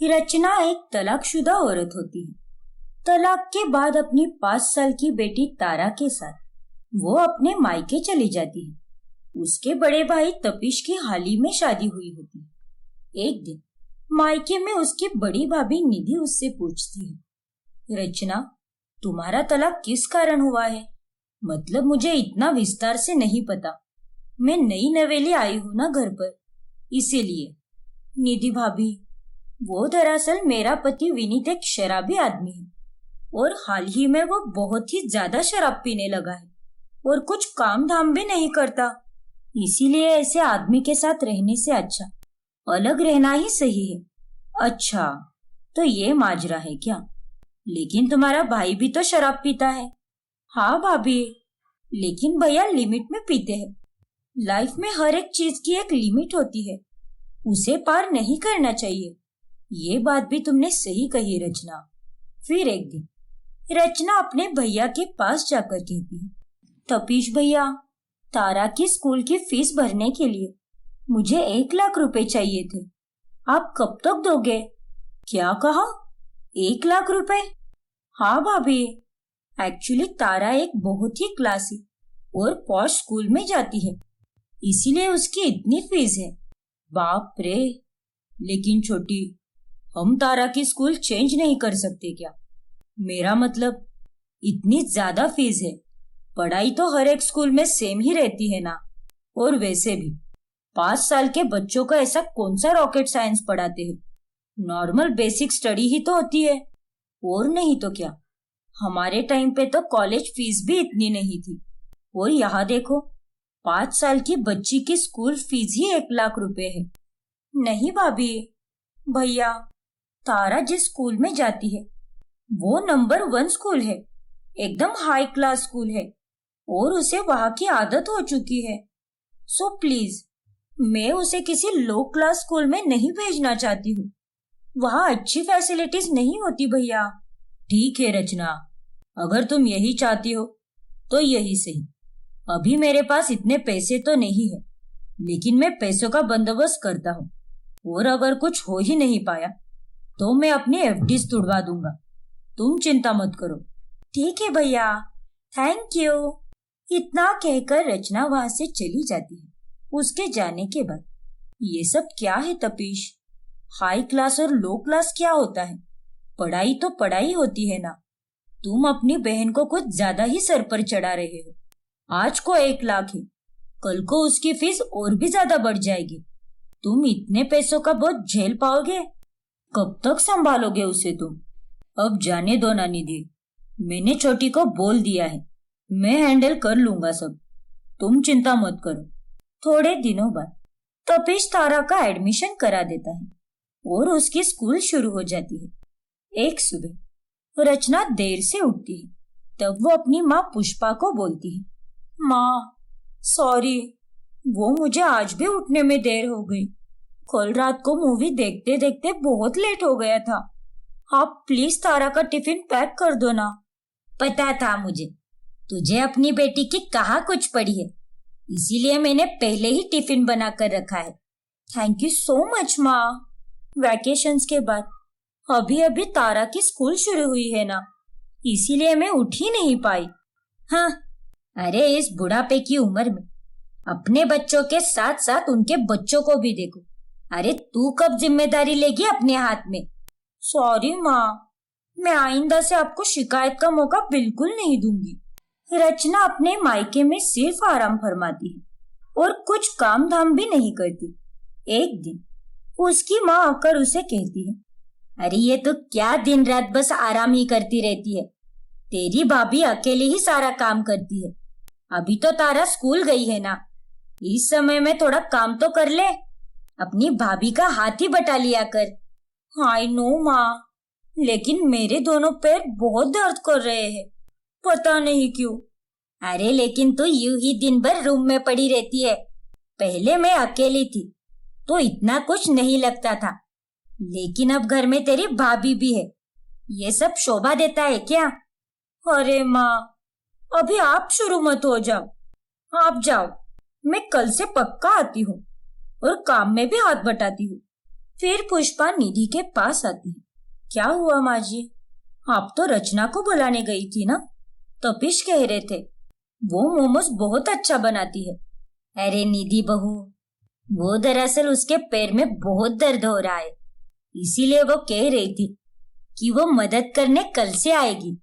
रचना एक तलाकशुदा औरत होती है। तलाक के बाद अपनी 5 साल की बेटी तारा के साथ वो अपने मायके चली जाती है। उसके बड़े भाई तपीश की हाल ही में शादी हुई होती है। एक दिन मायके में उसकी बड़ी भाभी निधि उससे पूछती है, रचना, तुम्हारा तलाक किस कारण हुआ है? मतलब मुझे इतना विस्तार से नहीं पता। मैं नई नवेली आई हूं ना घर पर, इसीलिए। निधि भाभी, वो दरअसल मेरा पति विनीत एक शराबी आदमी है और हाल ही में वो बहुत ही ज्यादा शराब पीने लगा है और कुछ काम धाम भी नहीं करता। इसीलिए ऐसे आदमी के साथ रहने से अच्छा अलग रहना ही सही है। अच्छा, तो ये माजरा है क्या? लेकिन तुम्हारा भाई भी तो शराब पीता है। हाँ भाभी, लेकिन भैया लिमिट में पीते हैं। लाइफ में हर एक चीज की एक लिमिट होती है, उसे पार नहीं करना चाहिए। ये बात भी तुमने सही कही रचना। फिर एक दिन रचना अपने भैया के पास जाकर कहती है, तपीश भैया, तारा की स्कूल की फीस भरने के लिए मुझे 1 लाख रुपए चाहिए थे। आप कब तक दोगे? क्या कहा? 1 लाख रुपए? हाँ भाभी, एक्चुअली तारा एक बहुत ही क्लासी और पॉश स्कूल में जाती है, इसीलिए उसकी इतनी फीस है। बाप रे! लेकिन छोटी, हम तारा की स्कूल चेंज नहीं कर सकते क्या? मेरा मतलब, इतनी ज्यादा फीस है। पढ़ाई तो हर एक स्कूल में सेम ही रहती है ना। और वैसे भी 5 साल के बच्चों को ऐसा कौन सा रॉकेट साइंस पढ़ाते हैं? नॉर्मल बेसिक स्टडी ही तो होती है। और नहीं तो क्या, हमारे टाइम पे तो कॉलेज फीस भी इतनी नहीं थी। और यहाँ देखो, 5 साल की बच्ची की स्कूल फीस ही 1 लाख रुपए है। नहीं भाभी, भैया, तारा जिस स्कूल में जाती है वो नंबर 1 स्कूल है, एकदम हाई क्लास स्कूल है और उसे वहां की आदत हो चुकी है। सो प्लीज, मैं उसे किसी लो क्लास स्कूल में नहीं भेजना चाहती हूँ। वहां अच्छी फैसिलिटीज नहीं होती भैया। ठीक है रचना, अगर तुम यही चाहती हो तो यही सही। अभी मेरे पास इतने पैसे तो नहीं है, लेकिन मैं पैसों का बंदोबस्त करता हूँ और अगर कुछ हो ही नहीं पाया तो मैं अपनी एफडीज तुड़वा दूंगा। तुम चिंता मत करो। ठीक है भैया, थैंक यू। इतना कहकर रचना वहां से चली जाती है। उसके जाने के बाद, ये सब क्या है तपीश? हाई क्लास और लो क्लास क्या होता है? पढ़ाई तो पढ़ाई होती है ना। तुम अपनी बहन को कुछ ज्यादा ही सर पर चढ़ा रहे हो। आज को 1 लाख है, कल को उसकी फीस और भी ज्यादा बढ़ जाएगी। तुम इतने पैसों का बोझ झेल पाओगे? कब तक संभालोगे उसे तुम? अब जाने दो ना निधि, मैंने छोटी को बोल दिया है, मैं हैंडल कर लूंगा सब। तुम चिंता मत करो। थोड़े दिनों बाद तपीश तारा का एडमिशन करा देता है और उसकी स्कूल शुरू हो जाती है। एक सुबह रचना देर से उठती है, तब वो अपनी माँ पुष्पा को बोलती है, माँ सॉरी, वो मुझे आज भी उठने में देर हो गई। कल रात को मूवी देखते देखते बहुत लेट हो गया था। आप प्लीज तारा का टिफिन पैक कर दो ना। पता था मुझे, तुझे अपनी बेटी की कहाँ कुछ पड़ी है, इसीलिए मैंने पहले ही टिफिन बना कर रखा है। थैंक यू सो मच माँ। वैकेशंस के बाद अभी अभी तारा की स्कूल शुरू हुई है ना, इसीलिए मैं उठ ही नहीं पाई। हाँ, अरे इस बुढ़ापे की उम्र में अपने बच्चों के साथ साथ उनके बच्चों को भी देखो। अरे तू कब जिम्मेदारी लेगी अपने हाथ में? सॉरी माँ, मैं आइंदा से आपको शिकायत का मौका बिल्कुल नहीं दूंगी। रचना अपने मायके में सिर्फ आराम फरमाती है और कुछ काम धाम भी नहीं करती। एक दिन उसकी माँ आकर उसे कहती है, अरे ये तो क्या दिन रात बस आराम ही करती रहती है। तेरी भाभी अकेले ही सारा काम करती है। अभी तो तारा स्कूल गई है ना, इस समय में थोड़ा काम तो कर ले। अपनी भाभी का हाथ ही बटा लिया कर। आई नो माँ, लेकिन मेरे दोनों पैर बहुत दर्द कर रहे हैं, पता नहीं क्यों। अरे लेकिन तू यूं ही दिन भर रूम में पड़ी रहती है। पहले मैं अकेली थी तो इतना कुछ नहीं लगता था, लेकिन अब घर में तेरी भाभी भी है, ये सब शोभा देता है क्या? अरे माँ, अभी आप शुरू मत हो जाओ। आप जाओ, मैं कल से पक्का आती हूँ और काम में भी हाथ बटाती हूँ, फिर पुष्पा निधि के पास आती है। क्या हुआ माँ जी? आप तो रचना को बुलाने गई थी ना? तपीश कह रहे थे वो मोमोज बहुत अच्छा बनाती है। अरे निधि बहू, वो दरअसल उसके पैर में बहुत दर्द हो रहा है, इसीलिए वो कह रही थी कि वो मदद करने कल से आएगी।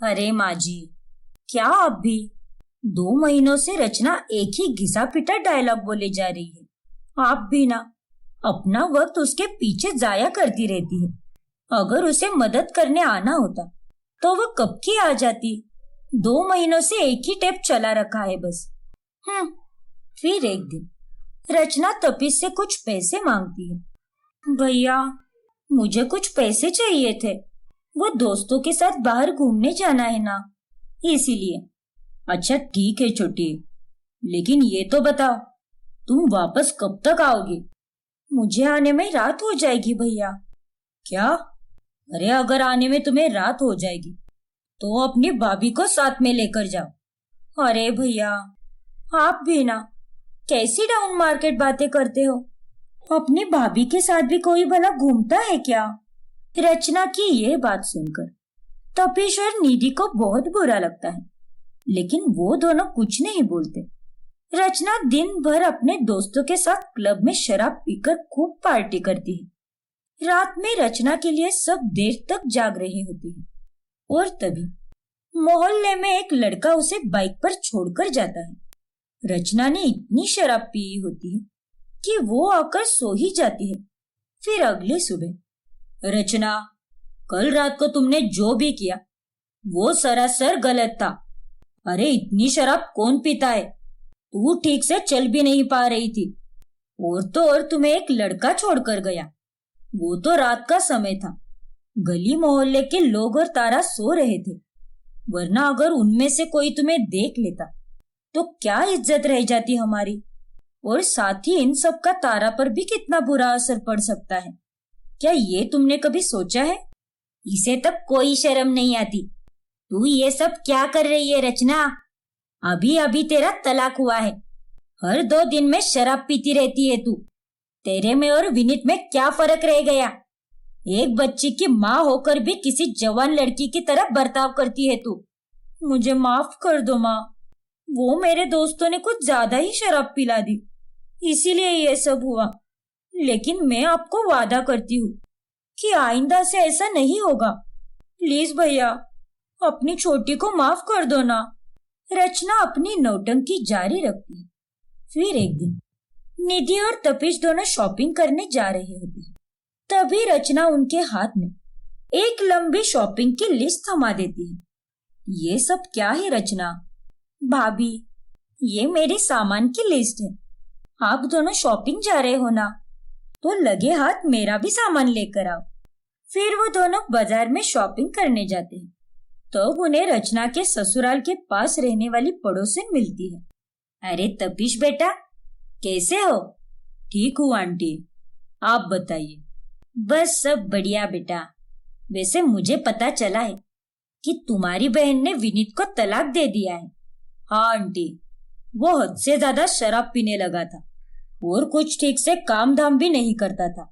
अरे माँ जी, क्या आप भी? 2 महीनों से रचना एक ही घिसा पिटा डायलॉग बोले जा रही है। आप भी ना अपना वक्त उसके पीछे जाया करती रहती है। अगर उसे मदद करने आना होता तो वो कब की आ जाती। 2 महीनों से एक ही टेप चला रखा है बस। फिर एक दिन रचना तपीश से कुछ पैसे मांगती है। भैया, मुझे कुछ पैसे चाहिए थे, वो दोस्तों के साथ बाहर घूमने जाना है ना, इसीलिए। अच्छा ठीक है छोटी, लेकिन ये तो बताओ तुम वापस कब तक आओगे? मुझे आने में रात हो जाएगी भैया। क्या? अरे अगर आने में तुम्हें रात हो जाएगी तो अपनी भाभी को साथ में लेकर जाओ। अरे भैया, आप भी ना कैसी डाउन मार्केट बातें करते हो? अपनी भाभी के साथ भी कोई भला घूमता है क्या? रचना की ये बात सुनकर तपीश और निधि को बहुत बुरा लगता है, लेकिन वो दोनों कुछ नहीं बोलते। रचना दिन भर अपने दोस्तों के साथ क्लब में शराब पीकर खूब पार्टी करती है। रात में रचना के लिए सब देर तक जाग रहे होते हैं और तभी मोहल्ले में एक लड़का उसे बाइक पर छोड़कर जाता है। रचना ने इतनी शराब पी होती है कि वो आकर सो ही जाती है। फिर अगली सुबह, रचना, कल रात को तुमने जो भी किया वो सरासर गलत था। अरे इतनी शराब कौन पीता है? तू ठीक से चल भी नहीं पा रही थी, और तो और तुम्हें एक लड़का छोड़कर गया। वो तो रात का समय था, गली मोहल्ले के लोग और तारा सो रहे थे, वरना अगर उनमें से कोई तुम्हें देख लेता तो क्या इज्जत रह जाती हमारी। और साथ ही इन सब का तारा पर भी कितना बुरा असर पड़ सकता है, क्या ये तुमने कभी सोचा है? इसे तब कोई शर्म नहीं आती। तू ये सब क्या कर रही है रचना? अभी अभी तेरा तलाक हुआ है, हर 2 दिन में शराब पीती रहती है तू। तेरे में और विनीत में क्या फर्क रह गया? एक बच्ची की माँ होकर भी किसी जवान लड़की की तरह बर्ताव करती है तू। मुझे माफ कर दो माँ, वो मेरे दोस्तों ने कुछ ज्यादा ही शराब पिला दी, इसीलिए ये सब हुआ। लेकिन मैं आपको वादा करती हूँ कि आइंदा से ऐसा नहीं होगा। प्लीज भैया, अपनी छोटी को माफ कर दो ना। रचना अपनी नौटंकी जारी रखती है। फिर एक दिन निधि और तपीश दोनों शॉपिंग करने जा रहे होते हैं। तभी रचना उनके हाथ में एक लंबी शॉपिंग की लिस्ट थमा देती है। ये सब क्या है रचना? भाभी, ये मेरे सामान की लिस्ट है। आप दोनों शॉपिंग जा रहे हो ना, तो लगे हाथ मेरा भी सामान लेकर आओ। फिर वो दोनों बाजार में शॉपिंग करने जाते हैं। तब उन्हें रचना के ससुराल के पास रहने वाली पड़ोसन मिलती है। अरे तपीश बेटा, कैसे हो? ठीक हूँ आंटी, आप बताइए। बस सब बढ़िया बेटा। वैसे मुझे पता चला है कि तुम्हारी बहन ने विनीत को तलाक दे दिया है। हाँ आंटी, वो हद से ज्यादा शराब पीने लगा था और कुछ ठीक से काम धाम भी नहीं करता था,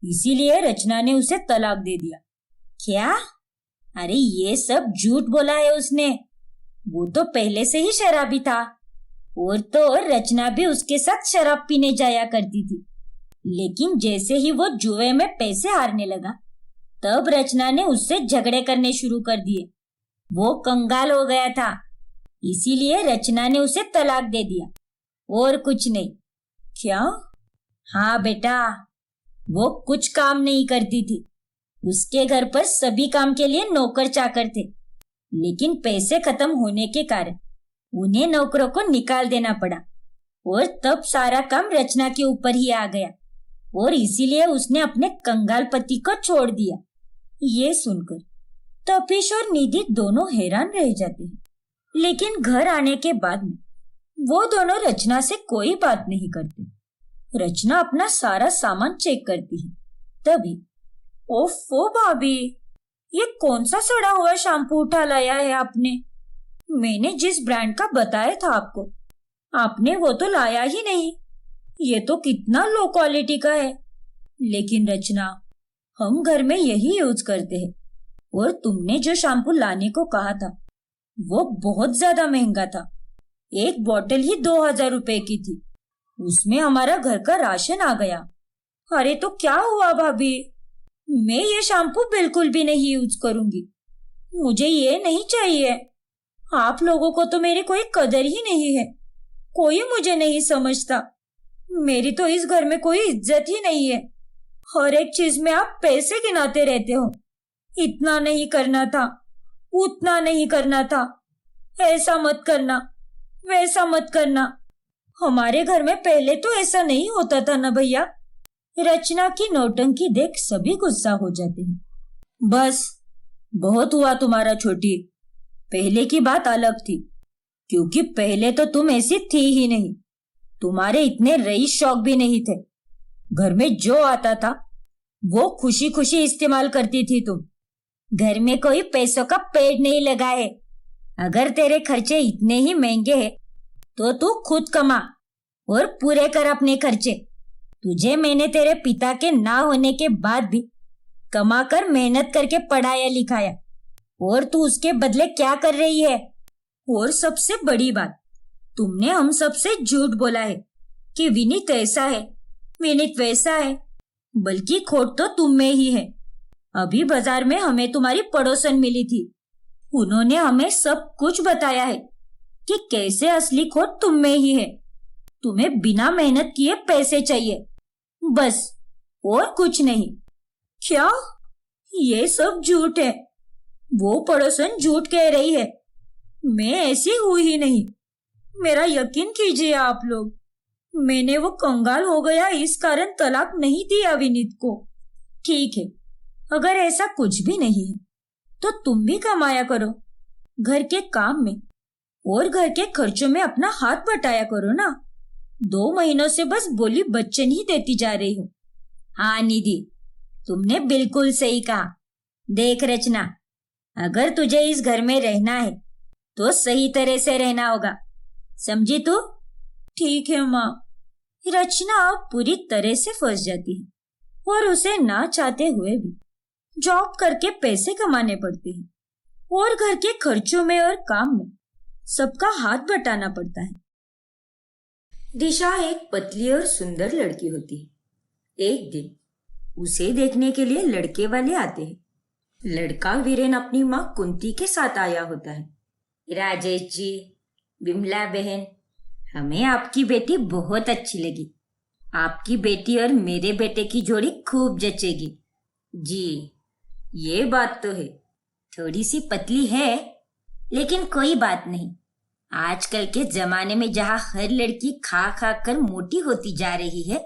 इसीलिए रचना ने उसे तलाक दे दिया। क्या? अरे ये सब झूठ बोला है उसने। वो तो पहले से ही शराबी था, और तो और रचना भी उसके साथ शराब पीने जाया करती थी। लेकिन जैसे ही वो जुए में पैसे हारने लगा, तब रचना ने उससे झगड़े करने शुरू कर दिए। वो कंगाल हो गया था, इसीलिए रचना ने उसे तलाक दे दिया, और कुछ नहीं। क्या? हाँ बेटा, वो कुछ काम नहीं करती थी। उसके घर पर सभी काम के लिए नौकर चाकर थे, लेकिन पैसे खत्म होने के कारण उन्हें नौकरों को निकाल देना पड़ा, और तब सारा काम रचना के ऊपर ही आ गया, और इसीलिए उसने अपने कंगाल पति को छोड़ दिया। ये सुनकर तपीश और निधि दोनों हैरान रह जाते हैं, लेकिन घर आने के बाद में वो दोनों रचना से कोई बात नहीं करते। रचना अपना सारा सामान चेक करती है। तभी, ओफो भाभी, ये कौन सा सड़ा हुआ शैम्पू उठा लाया है आपने? मैंने जिस ब्रांड का बताया था आपको, आपने वो तो लाया ही नहीं। ये तो कितना लो क्वालिटी का है। लेकिन रचना, हम घर में यही यूज करते हैं। और तुमने जो शैम्पू लाने को कहा था वो बहुत ज्यादा महंगा था। एक बोतल ही 2000 रुपए की थी। उसमें हमारा घर का राशन आ गया। अरे तो क्या हुआ भाभी? मैं ये शैम्पू बिल्कुल भी नहीं यूज करूंगी। मुझे ये नहीं चाहिए। आप लोगों को तो मेरी कोई कदर ही नहीं है। कोई मुझे नहीं समझता। मेरी तो इस घर में कोई इज्जत ही नहीं है। हर एक चीज में आप पैसे गिनाते रहते हो। इतना नहीं करना था, उतना नहीं करना था, ऐसा मत करना, वैसा मत करना। हमारे घर में पहले तो ऐसा नहीं होता था ना भैया। रचना की नौटंकी देख सभी गुस्सा हो जाते हैं। बस, बहुत हुआ तुम्हारा छोटी। पहले की बात अलग थी, क्योंकि पहले तो तुम ऐसी थी ही नहीं। तुम्हारे इतने रईस शौक भी नहीं थे। घर में जो आता था वो खुशी खुशी इस्तेमाल करती थी तुम। घर में कोई पैसों का पेड़ नहीं लगा है। अगर तेरे खर्चे इतने ही महंगे हैं तो तू खुद कमा और पूरे कर अपने खर्चे। तुझे मैंने तेरे पिता के ना होने के बाद भी कमा कर मेहनत करके पढ़ाया लिखाया, और तू उसके बदले क्या कर रही है? और सबसे बड़ी बात, तुमने हम सबसे झूठ बोला है कि विनीत ऐसा है, विनीत वैसा है। बल्कि खोट तो तुम में ही है। अभी बाजार में हमें तुम्हारी पड़ोसन मिली थी। उन्होंने हमें सब कुछ बताया है कि कैसे असली खोट तुम में ही है। तुम्हें बिना मेहनत किए पैसे चाहिए, बस, और कुछ नहीं। क्या? ये सब झूठ है। वो पड़ोसन झूठ कह रही है। मैं ऐसी हुई ही नहीं। मेरा यकीन कीजिए आप लोग। मैंने वो कंगाल हो गया इस कारण तलाक नहीं दिया विनीत को। ठीक है, अगर ऐसा कुछ भी नहीं है तो तुम भी कमाया करो घर के काम में, और घर के खर्चों में अपना हाथ बटाया करो ना। 2 महीनों से बस बोली बच्चन ही देती जा रही हो। हाँ निधि, तुमने बिल्कुल सही कहा। देख रचना, अगर तुझे इस घर में रहना है तो सही तरह से रहना होगा, समझी तू? ठीक है माँ। रचना पूरी तरह से फंस जाती है और उसे ना चाहते हुए भी जॉब करके पैसे कमाने पड़ते हैं, और घर के खर्चों में और काम में सबका हाथ बटाना पड़ता है। दिशा एक पतली और सुंदर लड़की होती है। एक दिन उसे देखने के लिए लड़के वाले आते हैं। लड़का वीरेन अपनी माँ कुंती के साथ आया होता है। राजेश जी, विमला बहन, हमें आपकी बेटी बहुत अच्छी लगी। आपकी बेटी और मेरे बेटे की जोड़ी खूब जचेगी। जी, ये बात तो है। थोड़ी सी पतली है, लेकिन कोई बात नहीं। आजकल के जमाने में जहाँ हर लड़की खा खा कर मोटी होती जा रही है,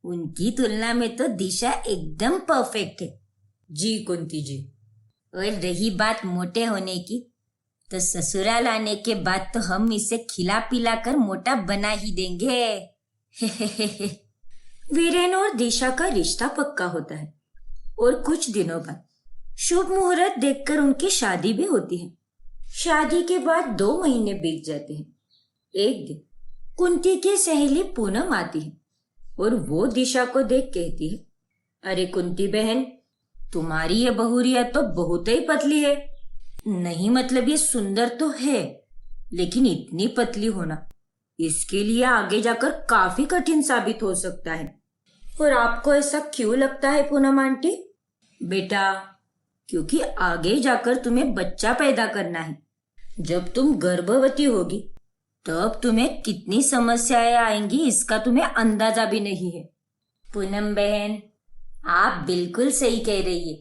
उनकी तुलना में तो दिशा एकदम परफेक्ट है। जी कुंती जी। और रही बात मोटे होने की, तो ससुराल आने के बाद तो हम इसे खिला पिला कर मोटा बना ही देंगे। वीरेन और दिशा का रिश्ता पक्का होता है, और कुछ दिनों बाद शुभ मुहूर्त देखकर उनकी शादी भी होती है। शादी के बाद 2 महीने बीत जाते हैं। एक दिन कुंती की सहेली पूनम आती है और वो दिशा को देख कहती है, अरे कुंती बहन, तुम्हारी ये बहुरिया तो बहुत ही पतली है। नहीं मतलब ये सुंदर तो है, लेकिन इतनी पतली होना इसके लिए आगे जाकर काफी कठिन साबित हो सकता है। और आपको ऐसा क्यों लगता है पूनम आंटी? बेटा, क्योंकि आगे जाकर तुम्हें बच्चा पैदा करना है। जब तुम गर्भवती होगी तब तुम्हें कितनी समस्याएं आएंगी इसका तुम्हें अंदाजा भी नहीं है। पूनम बहन, आप बिल्कुल सही कह रही है।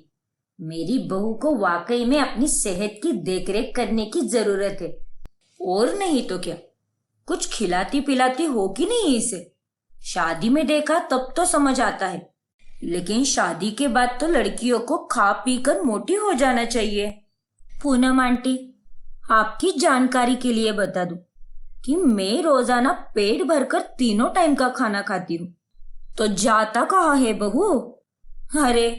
मेरी बहू को वाकई में अपनी सेहत की देखरेख करने की जरूरत है। और नहीं तो क्या, कुछ खिलाती पिलाती हो कि नहीं इसे? शादी में देखा तब तो समझ आता है, लेकिन शादी के बाद तो लड़कियों को खा पी कर मोटी हो जाना चाहिए। पूनम आंटी, आपकी जानकारी के लिए बता दूं कि मैं रोजाना पेट भरकर 3 टाइम का खाना खाती हूँ। तो जाता कहाँ है बहू? अरे,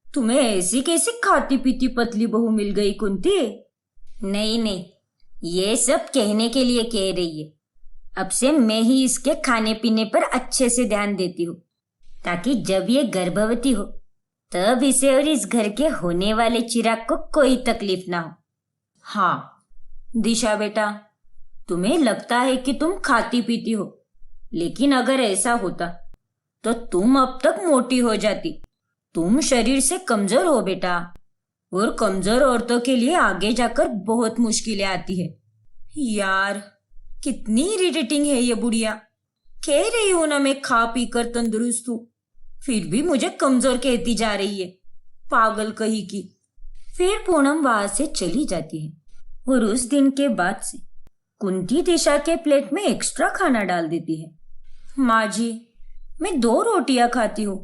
तुम्हें ऐसी कैसी खाती पीती पतली बहू मिल गई कुंती? नहीं नहीं, ये सब कहने के लिए कह रही है। अब से मैं ही इसके खाने पीने पर अच्छे से ध्यान देती हूँ, ताकि जब ये गर्भवती हो तब इसे और इस घर के होने वाले चिराग को कोई तकलीफ ना हो। हाँ दिशा बेटा, तुम्हें लगता है कि तुम खाती पीती हो, लेकिन अगर ऐसा होता तो तुम अब तक मोटी हो जाती। तुम शरीर से कमजोर हो बेटा, और कमजोर औरतों के लिए आगे जाकर बहुत मुश्किलें आती है। यार कितनी इरिटेटिंग है ये बुढ़िया। कह रही हूं ना मैं खा पी कर तंदुरुस्त हूं, फिर भी मुझे कमजोर कहती जा रही है, पागल कहीं की। फिर पूनम वहां से चली जाती है और उस दिन के बाद से कुंती दिशा के प्लेट में एक्स्ट्रा खाना डाल देती है। माँ जी, मैं 2 रोटियां खाती हूँ,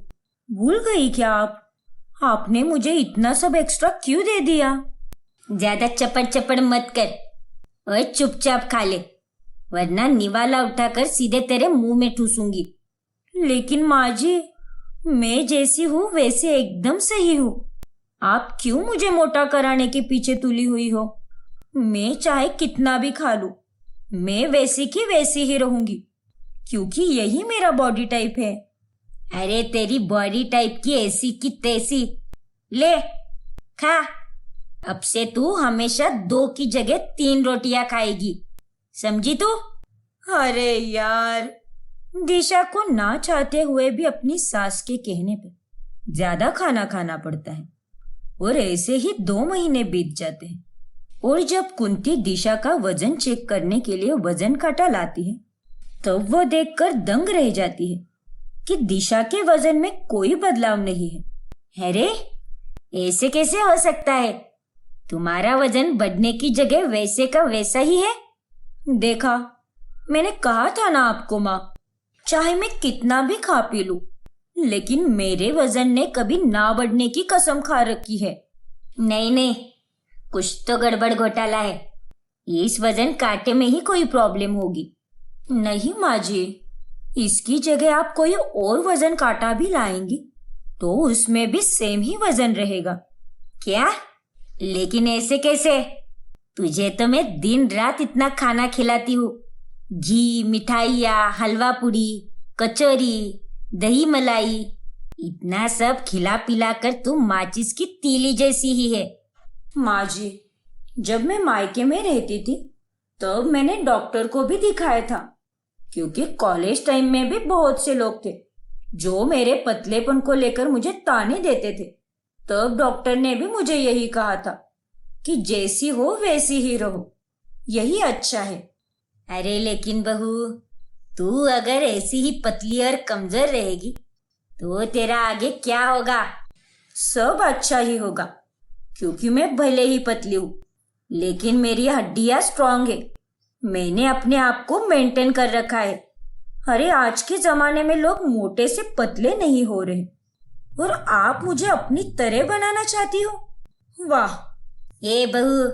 भूल गई क्या आप? आपने मुझे इतना सब एक्स्ट्रा क्यों दे दिया? ज्यादा चपड़ चपड़ मत कर और चुपचाप खा ले, वरना निवाला उठाकर सीधे तेरे मुंह में ठूसूंगी। लेकिन माँ जी, मैं जैसी हूँ वैसे एकदम सही हूँ। आप क्यों मुझे मोटा कराने के पीछे तुली हुई हो? मैं चाहे कितना भी खा लूं, मैं वैसी की वैसी ही रहूंगी, क्योंकि यही मेरा बॉडी टाइप है। अरे तेरी बॉडी टाइप की ऐसी की तैसी, ले खा। अब से तू हमेशा 2 की जगह 3 रोटियां खाएगी, समझी तू? अरे यार, दिशा को ना चाहते हुए भी अपनी सास के कहने पर ज्यादा खाना खाना पड़ता है, और ऐसे ही 2 महीने बीत जाते हैं। और जब कुंती दिशा का वजन चेक करने के लिए वजन कांटा लाती है, तब वो देखकर दंग रह जाती है कि दिशा के वजन में कोई बदलाव नहीं है। अरे ऐसे कैसे हो सकता है? तुम्हारा वजन बढ़ने की जगह वैसे का वैसा ही है। देखा, मैंने कहा था ना आपको माँ, चाहे मैं कितना भी खा पी लूं, लेकिन मेरे वजन ने कभी ना बढ़ने की कसम खा रखी है। नहीं नहीं, कुछ तो गड़बड़ घोटाला है। इस वजन कांटे में ही कोई प्रॉब्लम होगी। नहीं माँ जी, इसकी जगह आप कोई और वजन कांटा भी लाएंगी तो उसमें भी सेम ही वजन रहेगा। क्या? लेकिन ऐसे कैसे? तुझे तो मैं दिन रात इतना खाना खिलाती हूँ, घी, मिठाइयाँ, हलवा पूड़ी, कचौरी, दही मलाई, इतना सब खिला पिला कर तुम माचिस की तीली जैसी ही है। माँ जी, जब मैं मायके में रहती थी तब मैंने डॉक्टर को भी दिखाया था, क्योंकि कॉलेज टाइम में भी बहुत से लोग थे जो मेरे पतलेपन को लेकर मुझे ताने देते थे। तब डॉक्टर ने भी मुझे यही कहा था कि जैसी हो वैसी ही रहो, यही अच्छा है। अरे लेकिन बहू, तू अगर ऐसी ही पतली और कमजोर रहेगी तो तेरा आगे क्या होगा? सब अच्छा ही होगा, क्योंकि मैं भले ही पतली हूँ, लेकिन मेरी हड्डियां स्ट्रांग है। मैंने अपने आप को मेंटेन कर रखा है। अरे आज के जमाने में लोग मोटे से पतले नहीं हो रहे, और आप मुझे अपनी तरह बनाना चाहती हो? वाह! ए बहू,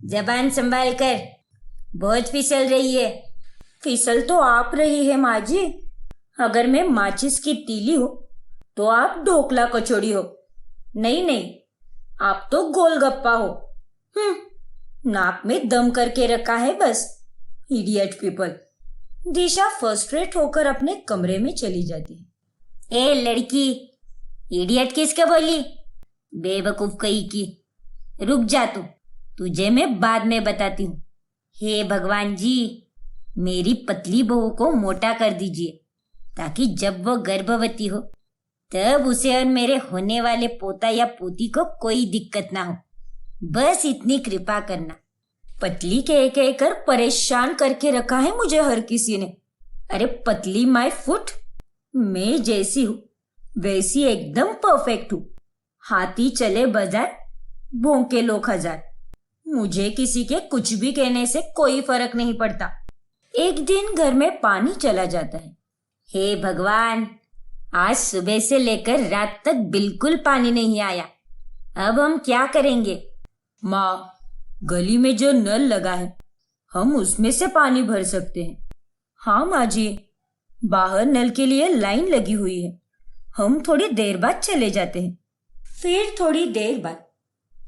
जबान संभाल कर, बहुत फिसल रही है। फिसल तो आप रही है माँ जी। अगर मैं माचिस की तीली हो तो आप ढोकला कचौड़ी हो। नहीं नहीं, आप तो गोलगप्पा हो। नाक में दम करके रखा है बस, इडियट पीपल। दिशा फ्रस्ट्रेट होकर अपने कमरे में चली जाती है। ए लड़की, इडियट किसके बोली? बेवकूफ कहीं की। रुक जा तू, तुझे मैं बाद में बताती हूँ। हे भगवान जी, मेरी पतली बहू को मोटा कर दीजिए, ताकि जब वो गर्भवती हो तब उसे और मेरे होने वाले पोता या पोती को कोई दिक्कत ना हो। बस इतनी कृपा करना। पतली कह कर परेशान करके रखा है मुझे हर किसी ने। अरे पतली माय फुट, मैं जैसी हूँ वैसी एकदम परफेक्ट हूँ। हाथी चले बाजार, भौंके लोग हजार। मुझे किसी के कुछ भी कहने से कोई फर्क नहीं पड़ता। एक दिन घर में पानी चला जाता है। हे भगवान, आज सुबह से लेकर रात तक बिल्कुल पानी नहीं आया। अब हम क्या करेंगे? माँ, गली में जो नल लगा है हम उसमें से पानी भर सकते हैं। हाँ माँ जी, बाहर नल के लिए लाइन लगी हुई है, हम थोड़ी देर बाद चले जाते हैं। फिर थोड़ी देर बाद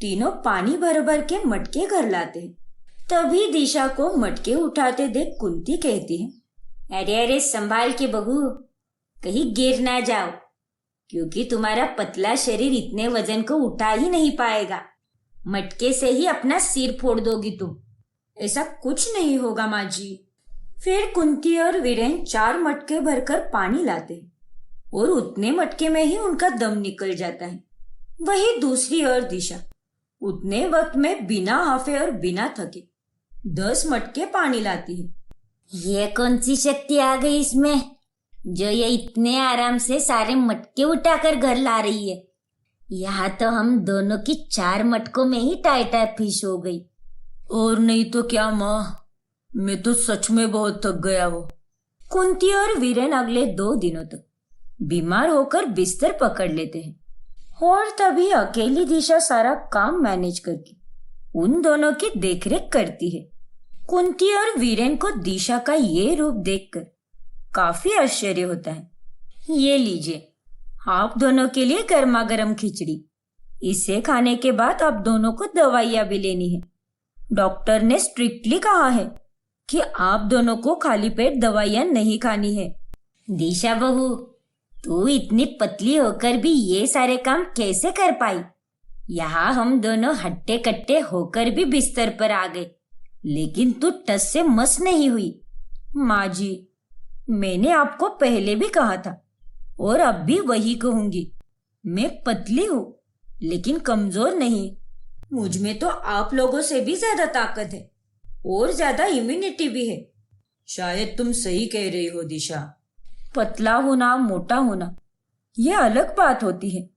तीनों पानी भर भर के मटके घर लाते हैं। तभी दिशा को मटके उठाते देख कुंती कहती है, अरे अरे संभाल के बहू, कहीं गिर ना जाओ। क्योंकि तुम्हारा पतला शरीर इतने वजन को उठा ही नहीं पाएगा। मटके से ही अपना सिर फोड़ दोगी तुम। ऐसा कुछ नहीं होगा माँ जी। फिर कुंती और वीरेन 4 मटके भरकर पानी लाते हैं और उतने मटके में ही उनका दम निकल जाता है। वही दूसरी ओर दिशा उतने वक्त में बिना हाफे और बिना थके 10 मटके पानी लाती है। ये कौन सी शक्ति आ गई इसमें, जो ये इतने आराम से सारे मटके उठाकर घर ला रही है। यहाँ तो हम दोनों की 4 मटकों में ही टाई फिश हो गई। और नहीं तो क्या माँ, मैं तो सच में बहुत थक गया हूँ। कुंती और वीरेन अगले 2 दिनों तक बीमार होकर बिस्तर पकड़ लेते हैं और तभी अकेली दिशा सारा काम मैनेज करके उन दोनों की देखरेख करती है। कुंती और वीरेन को दिशा का ये रूप देखकर काफी आश्चर्य होता है। ये लीजिए आप दोनों के लिए गर्मा गर्म खिचड़ी। इसे खाने के बाद आप दोनों को दवाइयाँ भी लेनी है। डॉक्टर ने स्ट्रिक्टली कहा है कि आप दोनों को खाली पेट दवाइयाँ नहीं खानी है। दिशा बहू, तू इतनी पतली होकर भी ये सारे काम कैसे कर पाई? यहाँ हम दोनों हट्टे कट्टे होकर भी बिस्तर पर आ गए, लेकिन तू टस से मस नहीं हुई। माँ जी, मैंने आपको पहले भी कहा था और अब भी वही कहूंगी, मैं पतली हूँ लेकिन कमजोर नहीं। मुझ में तो आप लोगों से भी ज्यादा ताकत है और ज्यादा इम्यूनिटी भी है। शायद तुम सही कह रही हो दिशा। पतला होना मोटा होना ये अलग बात होती है,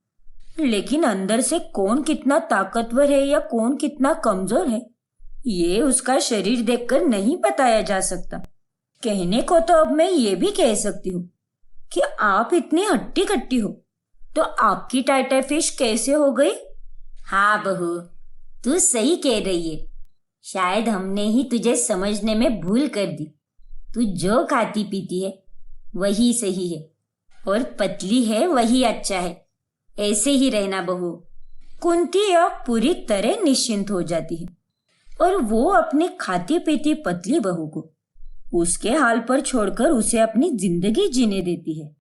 लेकिन अंदर से कौन कितना ताकतवर है या कौन कितना कमजोर है ये उसका शरीर देखकर नहीं बताया जा सकता। कहने को तो अब मैं ये भी कह सकती हूँ कि आप इतनी हट्टी कट्टी हो तो आपकी टाई फिश कैसे हो गई? हाँ बहू, तू सही कह रही है। शायद हमने ही तुझे समझने में भूल कर दी। तू जो खाती पीती है वही सही है और पतली है वही अच्छा है। ऐसे ही रहना बहू। कुंती अब पूरी तरह निश्चिंत हो जाती है और वो अपनी खाती पीती पतली बहू को उसके हाल पर छोड़कर उसे अपनी जिंदगी जीने देती है।